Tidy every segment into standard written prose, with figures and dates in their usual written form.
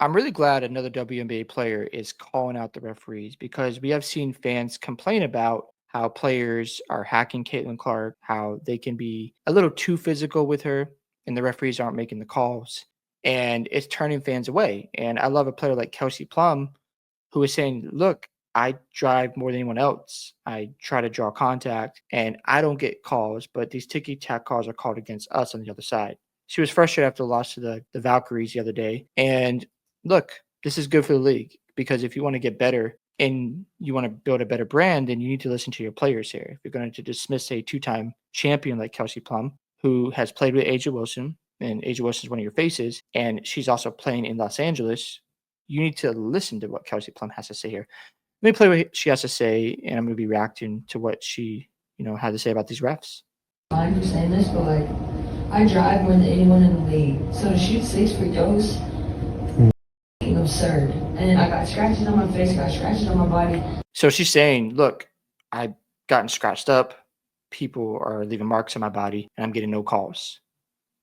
I'm really glad another WNBA player is calling out the referees because we have seen fans complain about how players are hacking Caitlin Clark, how they can be a little too physical with her, and the referees aren't making the calls. And it's turning fans away. And I love a player like Kelsey Plum who is saying, look, I drive more than anyone else. I try to draw contact and I don't get calls, but these ticky tack calls are called against us on the other side. She was frustrated after the loss to the Valkyries the other day. And look, this is good for the league because if you want to get better and you want to build a better brand, then you need to listen to your players here. If you're going to dismiss a two-time champion like Kelsey Plum, who has played with Aja Wilson, and Aja Wilson is one of your faces, and she's also playing in Los Angeles, you need to listen to what Kelsey Plum has to say here. Let me play what she has to say, and I'm going to be reacting to what she, had to say about these refs. Fine for saying this, but I drive more than anyone in the league. So to shoot 6 free throws, absurd. And I got scratches on my face, got scratches on my body. So she's saying, look, I've gotten scratched up. People are leaving marks on my body, and I'm getting no calls.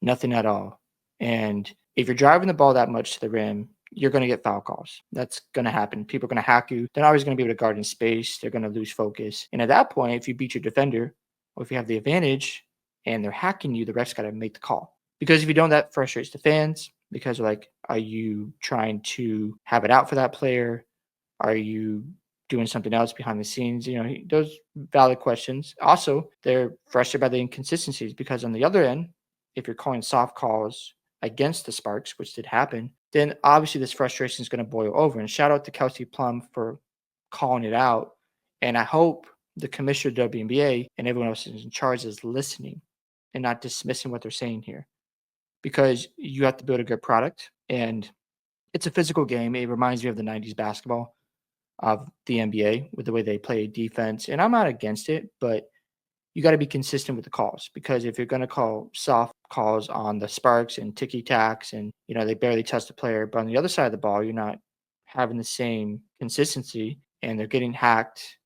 Nothing at all. And if you're driving the ball that much to the rim, you're going to get foul calls. That's going to happen. People are going to hack you. They're not always going to be able to guard in space. They're going to lose focus. And at that point, if you beat your defender or if you have the advantage and they're hacking you, the ref's got to make the call. Because if you don't, that frustrates the fans because they're like, are you trying to have it out for that player? Are you doing something else behind the scenes? Those valid questions. Also, they're frustrated by the inconsistencies because on the other end, if you're calling soft calls against the Sparks, which did happen, then obviously this frustration is going to boil over. And shout out to Kelsey Plum for calling it out. And I hope the commissioner of WNBA and everyone else in charge is listening and not dismissing what they're saying here. Because you have to build a good product. And it's a physical game. It reminds me of the 90s basketball of the NBA with the way they play defense. And I'm not against it, but you got to be consistent with the calls because if you're going to call soft calls on the Sparks and ticky tacks and, they barely touch the player, but on the other side of the ball, you're not having the same consistency and they're getting hacked.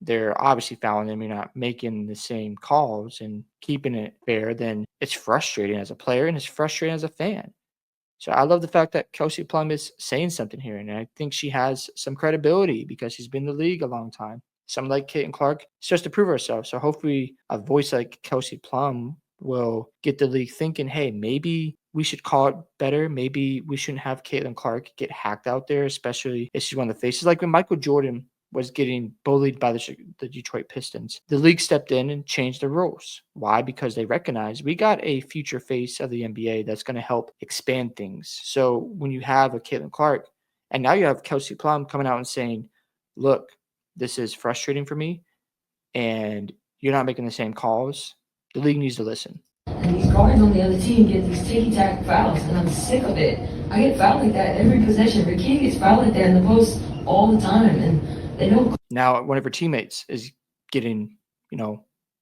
They're obviously fouling them. You're not making the same calls and keeping it fair. Then it's frustrating as a player and it's frustrating as a fan. So I love the fact that Kelsey Plum is saying something here. And I think she has some credibility because she's been in the league a long time. Someone like Caitlin Clark starts to prove herself. So hopefully a voice like Kelsey Plum will get the league thinking, hey, maybe we should call it better. Maybe we shouldn't have Caitlin Clark get hacked out there, especially if she's one of the faces. Like when Michael Jordan was getting bullied by the Detroit Pistons, the league stepped in and changed the rules. Why? Because they recognize we got a future face of the NBA that's going to help expand things. So when you have a Caitlin Clark, and now you have Kelsey Plum coming out and saying, look, this is frustrating for me, and you're not making the same calls, the league needs to listen. And these guards on the other team get these ticky-tack fouls, and I'm sick of it. I get fouled like that every possession. Ricky gets fouled like that in the post all the time, and they don't. Now, one of her teammates is getting,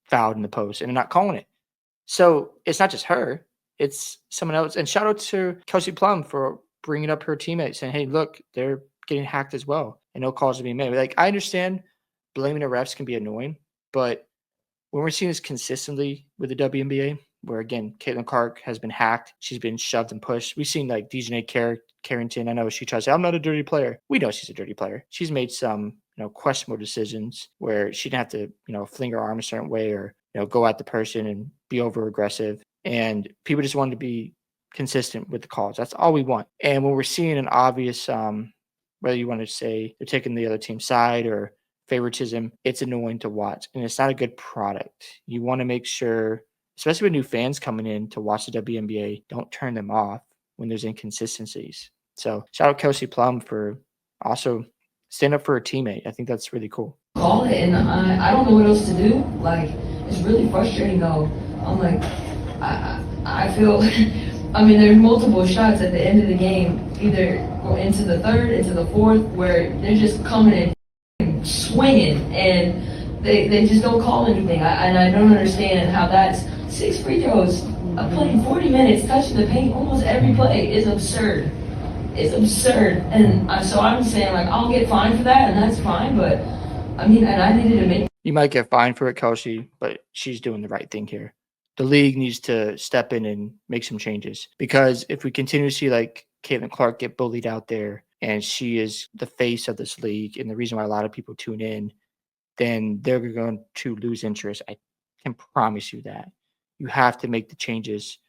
fouled in the post, and they're not calling it. So it's not just her, it's someone else. And shout out to Kelsey Plum for bringing up her teammates saying, hey, look, they're getting hacked as well, and no calls are being made. Like, I understand blaming the refs can be annoying, but when we're seeing this consistently with the WNBA, where again, Caitlin Clark has been hacked, she's been shoved and pushed. We've seen like Dejanay Carrington. I know she tries to say, I'm not a dirty player. We know she's a dirty player. She's made some, questionable decisions where she didn't have to, fling her arm a certain way or, go at the person and be over aggressive. And people just wanted to be consistent with the calls. That's all we want. And when we're seeing an obvious, whether you want to say they're taking the other team's side or favoritism, it's annoying to watch. And it's not a good product. You want to make sure, especially with new fans coming in to watch the WNBA, don't turn them off when there's inconsistencies. So shout out Kelsey Plum for also stand up for her teammate. I think that's really cool. Call it, and I don't know what else to do. Like, it's really frustrating though. I'm like, I feel, I mean, there's multiple shots at the end of the game, either go into the third, into the fourth, where they're just coming and swinging, and they just don't call anything. And I don't understand how that's 6 free throws. I'm playing 40 minutes, touching the paint almost every play is absurd. It's absurd. And so I'm saying, like, I'll get fined for that, and that's fine, but I mean, and I needed to make. You might get fined for it, Kelsey, but she's doing the right thing here. The league needs to step in and make some changes because if we continue to see like Caitlin Clark get bullied out there, and she is the face of this league and the reason why a lot of people tune in, then they're going to lose interest. I can promise you that. You have to make the changes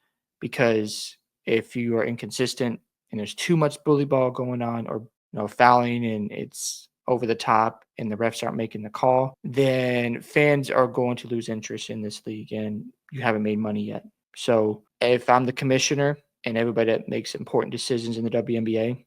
because if you are inconsistent and there's too much bully ball going on or fouling and it's over the top and the refs aren't making the call, then fans are going to lose interest in this league and you haven't made money yet. So if I'm the commissioner and everybody that makes important decisions in the WNBA,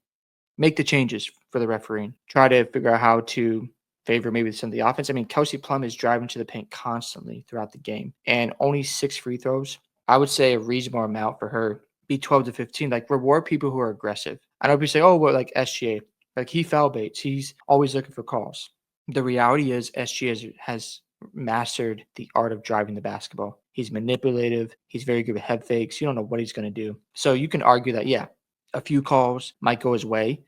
make the changes for the refereeing. Try to figure out how to favor maybe some of the offense. I mean, Kelsey Plum is driving to the paint constantly throughout the game and only 6 free throws. I would say a reasonable amount for her be 12 to 15. Like, reward people who are aggressive. I know people say, oh, well, like SGA, like he foul baits. He's always looking for calls. The reality is SGA has mastered the art of driving the basketball. He's manipulative. He's very good with head fakes. You don't know what he's going to do. So you can argue that, yeah, a few calls might go his way,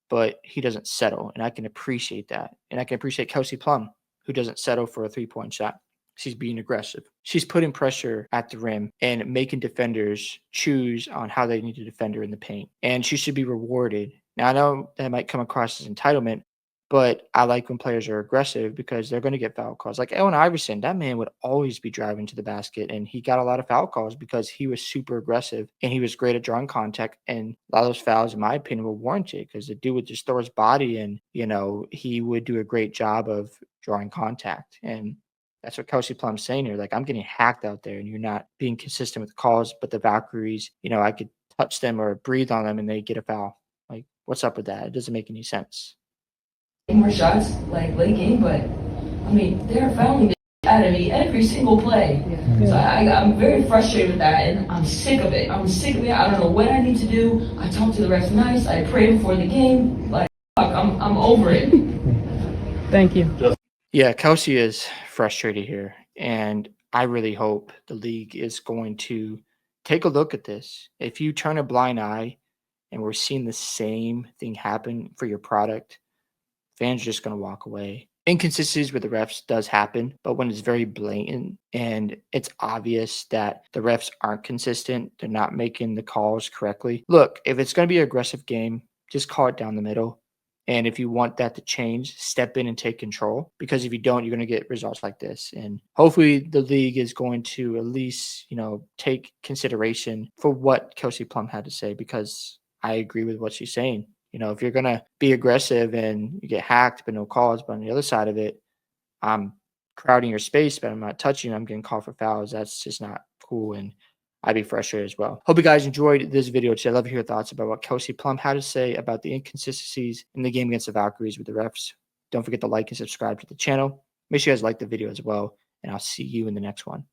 but he doesn't settle. And I can appreciate that. And I can appreciate Kelsey Plum, who doesn't settle for a 3-point shot. She's being aggressive. She's putting pressure at the rim and making defenders choose on how they need to defend her in the paint. And she should be rewarded. Now, I know that might come across as entitlement, but I like when players are aggressive because they're going to get foul calls. Like Allen Iverson, that man would always be driving to the basket, and he got a lot of foul calls because he was super aggressive and he was great at drawing contact. And a lot of those fouls, in my opinion, were warranted because the dude would just throw his body and, he would do a great job of drawing contact. And that's what Kelsey Plum's saying here. Like, I'm getting hacked out there and you're not being consistent with the calls, but the Valkyries, I could touch them or breathe on them and they get a foul. Like, what's up with that? It doesn't make any sense. More shots like late game, but I mean they're fouling the out of me every single play. Yeah. So I'm very frustrated with that, and I'm sick of it. I don't know what I need to do. I talk to the refs nice. I pray before the game. Like, I'm over it. Thank you. Yeah, Kelsey is frustrated here, and I really hope the league is going to take a look at this. If you turn a blind eye and we're seeing the same thing happen for your product, fans are just going to walk away. Inconsistencies with the refs does happen, but when it's very blatant and it's obvious that the refs aren't consistent, they're not making the calls correctly. Look, if it's going to be an aggressive game, just call it down the middle. And if you want that to change, step in and take control. Because if you don't, you're going to get results like this. And hopefully the league is going to at least, take consideration for what Kelsey Plum had to say, because I agree with what she's saying. If you're going to be aggressive and you get hacked but no calls, but on the other side of it, I'm crowding your space, but I'm not touching you, I'm getting called for fouls. That's just not cool, and I'd be frustrated as well. Hope you guys enjoyed this video today. I'd love to hear your thoughts about what Kelsey Plum had to say about the inconsistencies in the game against the Valkyries with the refs. Don't forget to like and subscribe to the channel. Make sure you guys like the video as well, and I'll see you in the next one.